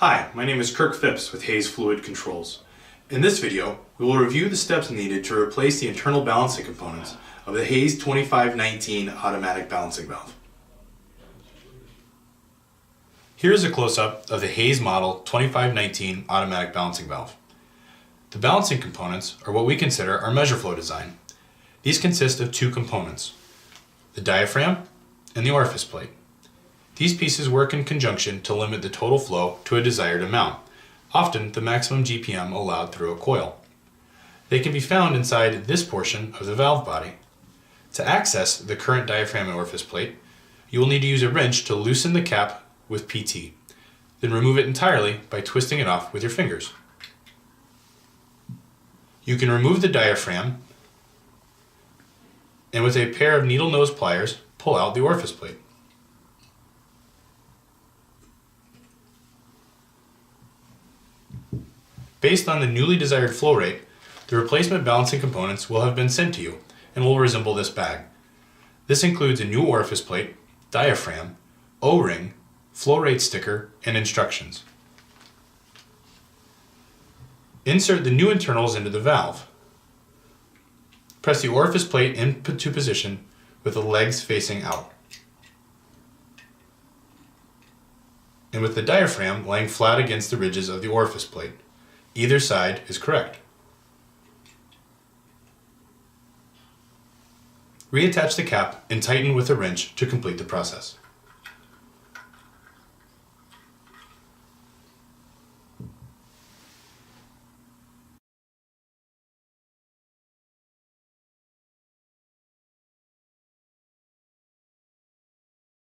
Hi, my name is Kirk Phipps with Hays Fluid Controls. In this video, we will review the steps needed to replace the internal balancing components of the Hays 2519 automatic balancing valve. Here is a close-up of the Hays model 2519 automatic balancing valve. The balancing components are what we consider our Mesurflo design. These consist of two components, the diaphragm and the orifice plate. These pieces work in conjunction to limit the total flow to a desired amount, often the maximum GPM allowed through a coil. They can be found inside this portion of the valve body. To access the current diaphragm and orifice plate, you will need to use a wrench to loosen the cap with PT. Then remove it entirely by twisting it off with your fingers. You can remove the diaphragm and with a pair of needle nose pliers pull out the orifice plate. Based on the newly desired flow rate, the replacement balancing components will have been sent to you and will resemble this bag. This includes a new orifice plate, diaphragm, O-ring, flow rate sticker, and instructions. Insert the new internals into the valve. Press the orifice plate into position with the legs facing out, and with the diaphragm laying flat against the ridges of the orifice plate. Either side is correct. Reattach the cap and tighten with a wrench to complete the process.